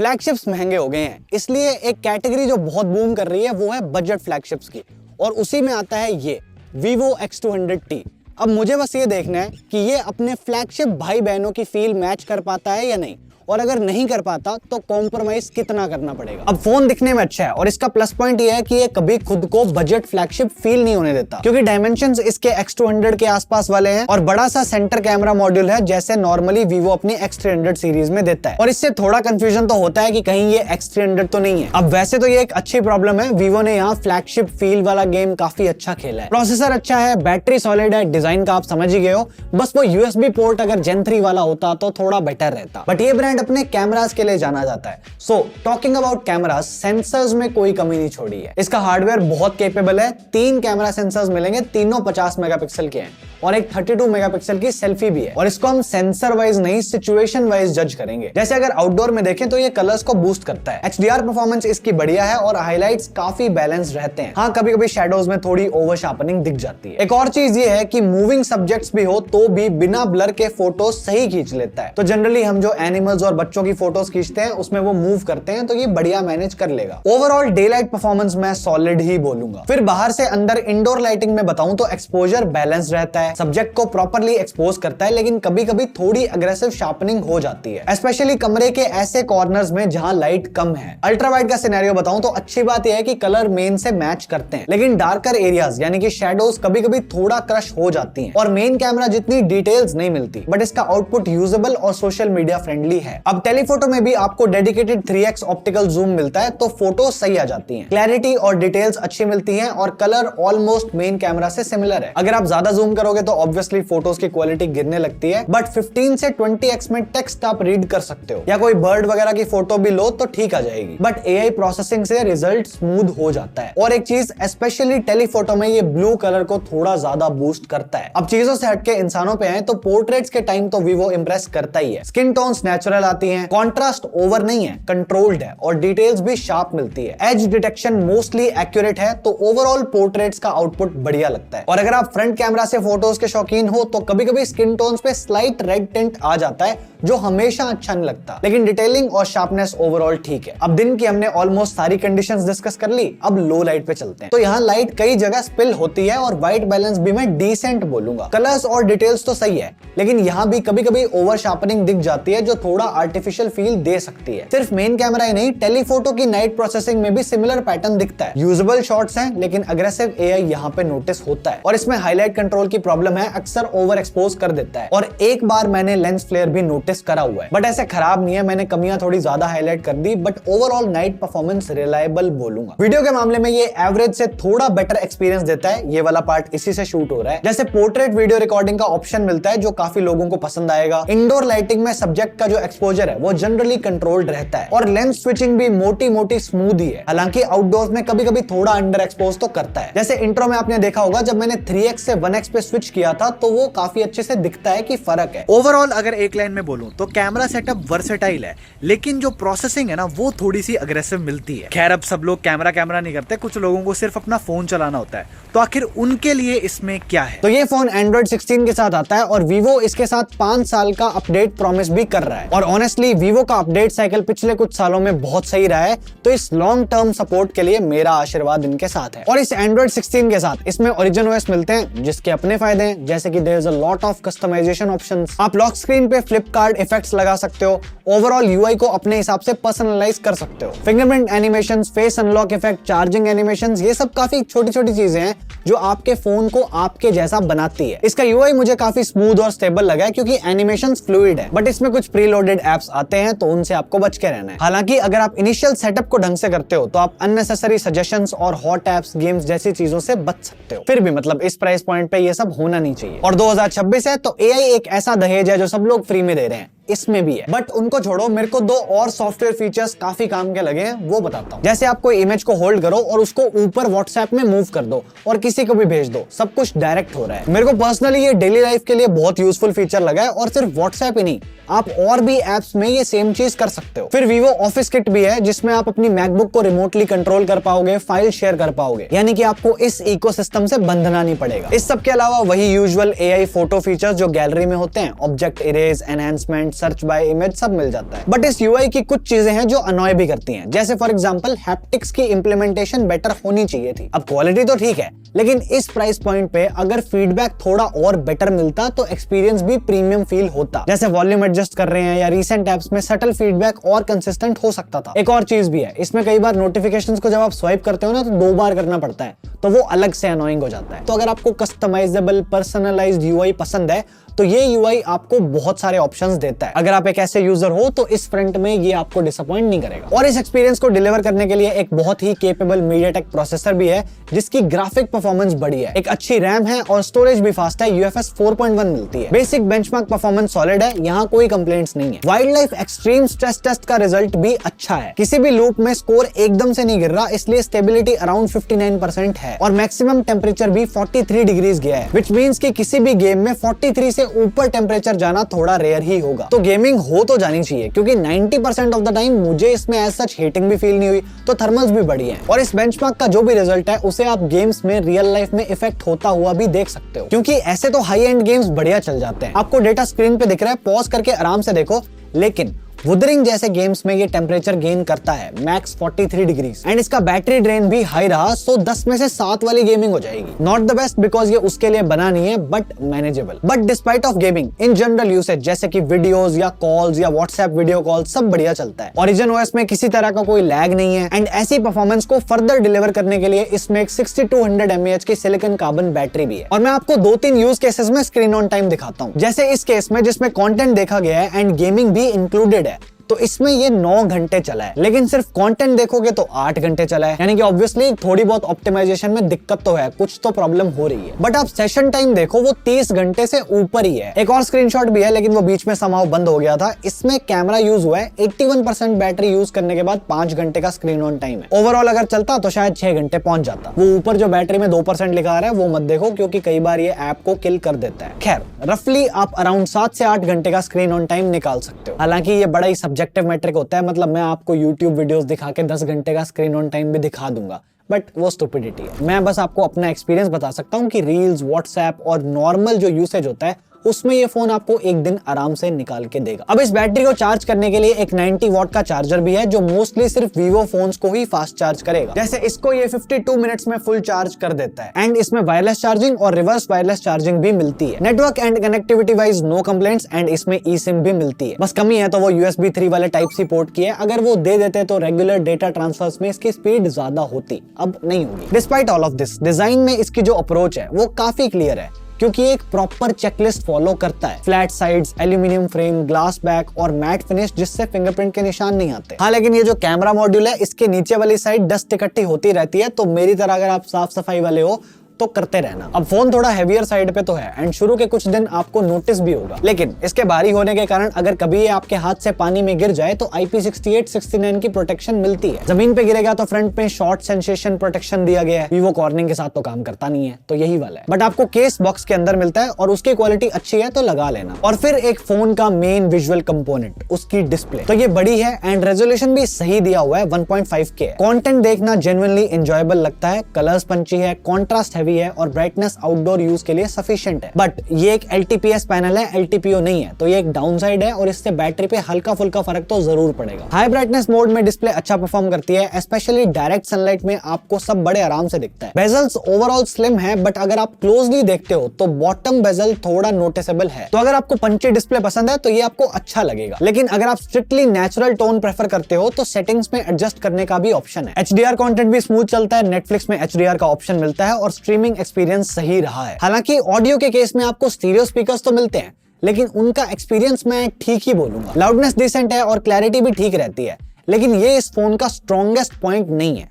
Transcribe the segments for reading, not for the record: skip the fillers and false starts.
Flagships महंगे हो गए हैं, इसलिए एक कैटेगरी जो बहुत बूम कर रही है वो है बजट फ्लैगशिप्स की, और उसी में आता है ये Vivo X200T। अब मुझे बस ये देखना है कि ये अपने फ्लैगशिप भाई बहनों की फील मैच कर पाता है या नहीं, और अगर नहीं कर पाता तो कॉम्प्रोमाइज कितना करना पड़ेगा। अब फोन दिखने में अच्छा है और इसका प्लस पॉइंट ये है कि ये कभी खुद को बजट फ्लैगशिप फील नहीं होने देता, क्योंकि डायमेंशंस इसके X200 के आसपास वाले हैं और बड़ा सा सेंटर कैमरा मॉड्यूल है जैसे नॉर्मली Vivo अपनी X300 सीरीज में देता है। और इससे थोड़ा कंफ्यूजन तो होता है कि कहीं ये X300 तो नहीं है। अब वैसे तो ये एक अच्छी प्रॉब्लम है, Vivo ने यहाँ फ्लैगशिप फील वाला गेम काफी अच्छा खेला है। प्रोसेसर अच्छा है, बैटरी सॉलिड है, डिजाइन का आप समझ ही गए हो। बस वो USB पोर्ट अगर Gen 3 वाला होता तो थोड़ा बेटर रहता, बट ये ब्रांड अपने कैमरास के लिए जाना जाता है। So talking about cameras, sensors में कोई कमी नहीं छोड़ी है। इसका हार्डवेयर बहुत कैपेबल है, 3 कैमरा सेंसर्स मिलेंगे, तीनों 50 मेगापिक्सल के हैं और एक 32 मेगापिक्सल की सेल्फी भी है। और इसको हम सेंसर वाइज नहीं सिचुएशन वाइज जज करेंगे। जैसे अगर आउटडोर में देखें तो ये कलर्स को बूस्ट करता है, HDR परफॉर्मेंस इसकी बढ़िया है और हाइलाइट्स काफी बैलेंस रहते हैं। हाँ, कभी कभी शैडोज में थोड़ी ओवर शार्पनिंग दिख जाती है। एक और चीज ये है कि मूविंग सब्जेक्ट्स भी हो तो भी बिना ब्लर के फोटोज सही खींच लेता है। तो जनरली हम जो एनिमल्स और बच्चों की फोटोज खींचते हैं उसमें वो मूव करते हैं, तो ये बढ़िया मैनेज कर लेगा। ओवरऑल डे लाइट परफॉर्मेंस मैं सॉलिड ही बोलूंगा। फिर बाहर से अंदर इंडोर लाइटिंग में बताऊं तो एक्सपोजर बैलेंस रहता है, सब्जेक्ट को प्रॉपर्ली एक्सपोज करता है, लेकिन कभी कभी थोड़ी अग्रेसिव शार्पनिंग हो जाती है, स्पेशली कमरे के ऐसे कॉर्नर्स में जहां लाइट कम है। अल्ट्रा वाइड का सिनेरियो बताऊं तो अच्छी बात यह है कि कलर मेन से मैच करते हैं, लेकिन डार्कर एरियाज यानी कि शैडोज कभी कभी थोड़ा क्रश हो जाती हैं और मेन कैमरा जितनी डिटेल्स नहीं मिलती, बट इसका आउटपुट यूजेबल और सोशल मीडिया फ्रेंडली है। अब टेलीफोटो में भी आपको डेडिकेटेड 3x ऑप्टिकल जूम मिलता है, तो फोटो सही आ जाती हैं, क्लैरिटी और डिटेल्स अच्छी मिलती हैं और कलर ऑलमोस्ट मेन कैमरा से सिमिलर है। अगर आप ज्यादा जूम करोगे तो ऑब्वियसली फोटोज की क्वालिटी गिरने लगती है, बट 15 से 20x में टेक्स्ट आप रीड कर सकते हो, या कोई बर्ड वगैरह की फोटो भी लो तो ठीक आ जाएगी, बट AI प्रोसेसिंग से रिजल्ट स्मूथ हो जाता है। और एक चीज स्पेशली टेलीफोटो में ये ब्लू कलर को थोड़ा ज्यादा बूस्ट करता है। अब चीजों से हटके इंसानों पे आए तो पोर्ट्रेट्स के टाइम तो Vivo इंप्रेस करता ही है। स्किन टोन्स नेचुरल आती हैं, कॉन्ट्रास्ट ओवर नहीं है, कंट्रोल्ड है और डिटेल्स भी शार्प मिलती है। एज डिटेक्शन मोस्टली एक्यूरेट है, तो ओवरऑल पोर्ट्रेट्स का आउटपुट बढ़िया लगता है। और अगर आप फ्रंट कैमरा से फोटोज के शौकीन हो तो कभी कभी स्किन टोन्स पे स्लाइट रेड टिंट आ जाता है, जो हमेशा अच्छा नहीं लगता, लेकिन डिटेलिंग और शार्पनेस ओवरऑल ठीक है। अब दिन की हमने ऑलमोस्ट सारी कंडीशंस डिस्कस कर ली, अब लो लाइट पे चलते हैं। तो यहाँ लाइट कई जगह स्पिल होती है और व्हाइट बैलेंस भी मैं डिसेंट बोलूंगा। कलर्स और डिटेल्स तो सही है, लेकिन यहाँ भी कभी कभी ओवर शार्पनिंग दिख जाती है जो थोड़ा आर्टिफिशियल फील दे सकती है। सिर्फ मेन कैमरा ही नहीं, टेलीफोटो की नाइट प्रोसेसिंग में भी सिमिलर पैटर्न दिखता है। यूजेबल शॉट्स हैं, लेकिन अग्रेसिव AI यहाँ पे नोटिस होता है और इसमें हाईलाइट कंट्रोल की प्रॉब्लम है, अक्सर ओवर एक्सपोज कर देता है। और एक बार मैंने लेंस फ्लेयर भी नोटिस करा हुआ है, बट ऐसे खराब नहीं है, मैंने कमियां थोड़ी ज्यादा हाईलाइट कर दी, but overall night performance reliable बोलूंगा। वीडियो के मामले में ये एवरेज से थोड़ा बेटर एक्सपीरियंस देता है, ये वाला पार्ट इसी से शूट हो रहा है। जैसे पोर्ट्रेट वीडियो रिकॉर्डिंग का ऑप्शन मिलता है जो काफी लोगों को पसंद आएगा। इंडोर लाइटिंग में सब्जेक्ट का जो एक्सपोजर है वो जनरली कंट्रोल्ड रहता है और लेंस स्विचिंग भी मोटी मोटी स्मूथ ही है, हालांकि आउटडोर्स में कभी कभी थोड़ा अंडर एक्सपोज तो करता है। जैसे इंट्रो में आपने देखा होगा जब मैंने 3x से 1x पे स्विच किया था तो वो काफी अच्छे से दिखता है कि फर्क है। ओवरऑल अगर एक लाइन में बोलूं तो कैमरा सेटअप वर्सेटाइल है, लेकिन जो प्रोसेसिंग है ना वो थोड़ी सी अग्रेसिव मिलती है। खैर अब सब लोग कैमरा नहीं करते, कुछ लोगों को सिर्फ अपना फोन चलाना होता है, तो आखिर उनके लिए इसमें क्या है? तो ये फोन Android 16 के साथ आता है और Vivo इसके साथ 5 साल का अपडेट प्रॉमिस भी कर रहा है। और ऑनेस्टली Vivo का अपडेट साइकिल पिछले कुछ सालों में बहुत सही रहा है, तो इस लॉन्ग टर्म सपोर्ट के लिए मेरा आशीर्वाद इनके साथ है। और इस Android 16 के साथ इसमें Origin OS मिलते हैं जिसके अपने फायदे हैं, जैसे कि there is a lot of customization options. आप लॉक स्क्रीन पे फ्लिपकार्ट इफेक्ट्स लगा सकते हो, ओवरऑल UI को अपने हिसाब से पर्सनलाइज कर सकते हो। Fingerprint animations, face unlock effect, charging animations, ये सब काफी छोटी छोटी चीजें हैं जो आपके फोन को आपके जैसा बनाती है। इसका UI मुझे काफी स्मूथ और स्टेबल लगा है क्योंकि एनिमेशंस फ्लूइड है, बट इसमें कुछ प्रीलोडेड एप्स आते हैं तो उनसे आपको बच के रहना है। हालांकि अगर आप इनिशियल सेटअप को ढंग से करते हो तो आप अननेसेसरी सजेशंस और हॉट एप्स, गेम्स जैसी चीजों से बच सकते हो। फिर भी मतलब इस प्राइस पॉइंट पे ये सब होना नहीं चाहिए। और 2026 है तो AI एक ऐसा दहेज है जो सब लोग फ्री में दे रहे हैं, इसमें भी है। बट उनको छोड़ो, मेरे को 2 और सॉफ्टवेयर फीचर्स काफी काम के लगे हैं, वो बताता हूँ। जैसे आप कोई इमेज को होल्ड करो और उसको ऊपर व्हाट्सएप में मूव कर दो और किसी को भी भेज दो, सब कुछ डायरेक्ट हो रहा है। मेरे को पर्सनली ये डेली लाइफ के लिए बहुत यूजफुल फीचर लगा है और सिर्फ व्हाट्सएप ही नहीं, आप और भी एप्स में ये सेम चीज कर सकते हो। फिर Vivo ऑफिस किट भी है जिसमें आप अपनी मैकबुक को रिमोटली कंट्रोल कर पाओगे, फाइल शेयर कर पाओगे, यानी कि आपको इस इकोसिस्टम से बंधना नहीं पड़ेगा। इस सब के अलावा वही यूजुअल AI फोटो फीचर्स जो गैलरी में होते हैं, object erase, enhancement, search by image सब मिल जाता है। बट इस यूआई की कुछ चीजें हैं जो अनॉय भी करती हैं, जैसे फॉर एग्जांपल हैप्टिक्स की इंप्लीमेंटेशन बेटर होनी चाहिए थी। अब क्वालिटी तो ठीक है, लेकिन इस प्राइस पॉइंट पे अगर फीडबैक थोड़ा और बेटर मिलता तो एक्सपीरियंस भी प्रीमियम फील होता। जैसे वॉल्यूम एडजस्ट कर रहे हैं या रीसेंट एप्स में सटल फीडबैक और कंसिस्टेंट हो सकता था। एक और चीज भी है, इसमें कई बार नोटिफिकेशंस को जब आप स्वाइप करते हो ना तो 2 बार करना पड़ता है, तो वो अलग से अनोइंग हो जाता है। तो अगर आपको कस्टमाइजेबल पर्सनलाइज्ड यूआई पसंद है तो ये यूआई आपको बहुत सारे ऑप्शंस देता है। अगर आप एक ऐसे यूजर हो तो इस फ्रंट में ये आपको डिसअपॉइंट नहीं करेगा। और इस एक्सपीरियंस को डिलीवर करने के लिए एक बहुत ही केपेबल मीडियाटेक प्रोसेसर भी है जिसकी ग्राफिक परफॉर्मेंस बड़ी है, एक अच्छी रैम है और स्टोरेज भी फास्ट है, UFS 4.1 मिलती है। बेसिक बेंचमार्क परफॉर्मेंस सॉलिड है, यहाँ कोई कंप्लेंट्स नहीं है। Wild life extreme stress test का रिजल्ट भी अच्छा है, किसी भी लूप में स्कोर एकदम से नहीं गिर रहा, इसलिए स्टेबिलिटी अराउंड 59% है और मैक्सिमम टेम्परेचर भी 43 डिग्रीज गया है, विच मीन्स कि किसी भी गेम में 43 से ऊपर टेम्परेचर जाना थोड़ा रेयर ही होगा। तो गेमिंग हो तो जानी चाहिए, क्योंकि 90% ऑफ द टाइम मुझे इसमें एज सच हीटिंग भी फील नहीं हुई, तो थर्मल्स भी बढ़िया है। और इस बेंचमार्क का जो भी रिजल्ट है उसे आप गेम्स में रियल लाइफ में इफेक्ट होता हुआ भी देख सकते हो, क्योंकि ऐसे तो हाई एंड गेम्स बढ़िया चल जाते हैं। आपको डेटा स्क्रीन पे दिख रहा है, पॉज करके आराम से देखो, लेकिन वुदरिंग जैसे गेम्स में ये टेम्परेचर गेन करता है मैक्स 43 डिग्रीज एंड इसका बैटरी ड्रेन भी हाई रहा, सो 10 में से 7 वाली गेमिंग हो जाएगी। नॉट द बेस्ट बिकॉज ये उसके लिए बना नहीं है, but manageable. But despite of gaming in general usage जैसे कि वीडियोस या कॉल्स या व्हाट्सएप वीडियो कॉल सब बढ़िया चलता है। ओरिजिन ओएस में किसी तरह का कोई लैग नहीं है एंड ऐसी परफॉर्मेंस को फर्दर डिलीवर करने के लिए इसमें एक 6200 mAh की सिलिकॉन कार्बन बैटरी भी है। और मैं आपको 2-3 यूज केसेस में स्क्रीन ऑन टाइम दिखाता हूँ, जैसे इस केस में जिसमें कंटेंट देखा गया है एंड गेमिंग भी इंक्लूडेड है, तो इसमें ये 9 घंटे चला है, लेकिन सिर्फ कंटेंट देखोगे तो 8 घंटे चला है। यानी कि ऑब्वियसली थोड़ी बहुत ऑप्टिमाइजेशन में दिक्कत तो है, कुछ तो प्रॉब्लम हो रही है। बट आप सेशन टाइम देखो वो 30 घंटे से ऊपर ही है। एक और स्क्रीनशॉट भी है, लेकिन वो बीच में समाव बंद हो गया था। इसमें कैमरा यूज हुआ है, 81% बैटरी यूज करने के बाद 5 घंटे का स्क्रीन ऑन टाइम है। ओवरऑल अगर चलता तो शायद 6 घंटे पहुंच जाता। वो ऊपर जो बैटरी में 2% लिखा आ रहा है वो मत देखो, क्योंकि कई बार ये ऐप को किल कर देता है। खैर, रफली आप अराउंड 7 से 8 घंटे का स्क्रीन ऑन टाइम निकाल सकते हो। हालांकि ये बड़ा ही सब्जेक्टिव मैट्रिक होता है, मतलब मैं आपको YouTube वीडियोस दिखा के 10 घंटे का स्क्रीन ऑन टाइम भी दिखा दूंगा, बट वो स्टुपिडिटी है। मैं बस आपको अपना एक्सपीरियंस बता सकता हूँ कि रील्स, व्हाट्सएप और नॉर्मल जो यूसेज होता है उसमें ये फोन आपको एक दिन आराम से निकाल के देगा। अब इस बैटरी को चार्ज करने के लिए एक 90 वॉट का चार्जर भी है, जो मोस्टली सिर्फ वीवो फोन्स को ही फास्ट चार्ज करेगा। जैसे इसको ये 52 मिनट्स में फुल चार्ज कर देता है एंड इसमें वायरलेस चार्जिंग और रिवर्स वायरलेस चार्जिंग भी मिलती है। Network and connectivity wise no complaints and इसमें ई सिम भी मिलती है। बस कमी है तो वो USB 3 वाले टाइप सी पोर्ट की है। अगर वो दे देते तो रेगुलर डेटा ट्रांसफर्स में इसकी स्पीड ज्यादा होती, अब नहीं होगी। Despite all of this, design में इसकी जो अप्रोच है वो काफी क्लियर है, क्योंकि एक प्रॉपर चेकलिस्ट फॉलो करता है। Flat sides, aluminium frame, glass back और मैट फिनिश जिससे फिंगरप्रिंट के निशान नहीं आते। हाँ, लेकिन ये जो कैमरा मॉड्यूल है इसके नीचे वाली साइड डस्ट इकट्ठी होती रहती है, तो मेरी तरह अगर आप साफ सफाई वाले हो तो करते रहना। अब फोन थोड़ा हेवियर साइड पे तो है एंड शुरू के कुछ दिन आपको नोटिस भी होगा, लेकिन इसके भारी होने के कारण अगर कभी ये आपके हाथ से पानी में गिर जाए तो IP68 69 की प्रोटेक्शन मिलती है। जमीन पे गिरेगा तो फ्रंट में शॉर्ट सेंसेशन प्रोटेक्शन दिया गया है। वीवो कॉर्निंग के साथ तो काम करता नहीं है, तो यही वाला है। बट आपको केस बॉक्स के अंदर मिलता है और उसकी क्वालिटी अच्छी है तो लगा लेना। और फिर एक फोन का मेन विजुअल कंपोनेंट, उसकी डिस्प्ले, तो ये बड़ी है एंड रेजोल्यूशन भी सही दिया हुआ है, 1.5K। कंटेंट देखना जेन्युइनली एंजॉयबल लगता है, कलर्स पंची है, कॉन्ट्रास्ट हैवी है और ब्राइटनेस आउटडोर यूज के लिए सफिशिएंट है। बट ये एक LTPS पैनल है, LTPO नहीं है, तो ये एक डाउनसाइड है और इससे बैटरी पे हल्का फुल्का फर्क तो जरूर पड़ेगा। हाई ब्राइटनेस मोड में डिस्प्ले अच्छा परफॉर्म करती है, स्पेशली डायरेक्ट सनलाइट में आपको सब बड़े आराम से दिखता है। बेजल्स ओवरऑल स्लिम है, बट अगर आप क्लोजली देखते हो तो बॉटम बेजल थोड़ा नोटिसेबल है। तो अगर आपको पंची डिस्प्ले पसंद है तो ये आपको अच्छा लगेगा, लेकिन अगर आप स्ट्रिक्टली नेचुरल टोन प्रेफर करते हो तो सेटिंग्स में एडजस्ट करने का भी ऑप्शन है। HDR कंटेंट भी स्मूथ चलता है, नेटफ्लिक्स में HDR का ऑप्शन मिलता है और स्ट्रीमिंग एक्सपीरियंस सही रहा है। हालांकि ऑडियो के केस में आपको स्टीरियो स्पीकर्स तो मिलते हैं, लेकिन उनका एक्सपीरियंस मैं ठीक ही बोलूंगा। लाउडनेस डिसेंट है और क्लैरिटी भी ठीक रहती है, लेकिन ये इस फोन का स्ट्रॉन्गेस्ट पॉइंट नहीं है।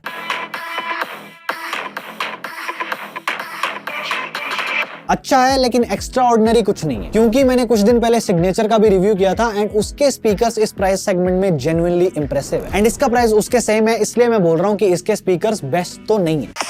अच्छा है, लेकिन एक्स्ट्रा ऑर्डिनरी कुछ नहीं है, क्योंकि मैंने कुछ दिन पहले सिग्नेचर का भी रिव्यू किया था एंड उसके स्पीकर्स इस प्राइस सेगमेंट में जेन्युइनली इंप्रेसिव है एंड इसका प्राइस उसके सेम है, इसलिए मैं बोल रहा हूं कि इसके स्पीकर्स बेस्ट तो नहीं है।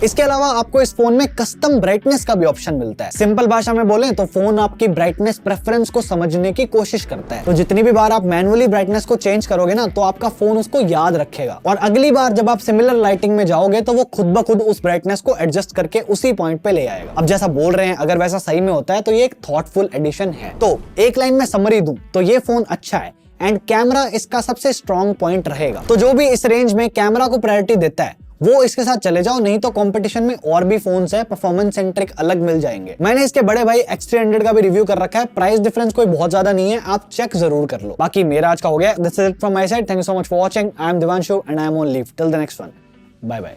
इसके अलावा आपको इस फोन में कस्टम ब्राइटनेस का भी ऑप्शन मिलता है। सिंपल भाषा में बोले तो फोन आपकी ब्राइटनेस प्रेफरेंस को समझने की कोशिश करता है। तो जितनी भी बार आप मैनुअली ब्राइटनेस को चेंज करोगे ना, तो आपका फोन उसको याद रखेगा और अगली बार जब आप सिमिलर लाइटिंग में जाओगे तो वो खुद ब खुद उस ब्राइटनेस को एडजस्ट करके उसी पॉइंट पे ले आएगा। अब जैसा बोल रहे हैं, अगर वैसा सही में होता है तो ये एक थॉटफुल एडिशन है। तो एक लाइन में समरी दूं तो ये फोन अच्छा है एंड कैमरा इसका सबसे स्ट्रॉन्ग पॉइंट रहेगा। तो जो भी इस रेंज में कैमरा को प्रायोरिटी देता है वो इसके साथ चले जाओ, नहीं तो कंपटीशन में और भी फोन्स है परफॉर्मेंस सेंट्रिक अलग मिल जाएंगे। मैंने इसके बड़े भाई X300 का भी रिव्यू कर रखा है। प्राइस डिफरेंस कोई बहुत ज्यादा नहीं है, आप चेक जरूर कर लो। बाकी मेरा आज का हो गया। This is it from my side. Thank you so much for watching. I am Divanshu and I am on leave till the next one. Bye bye.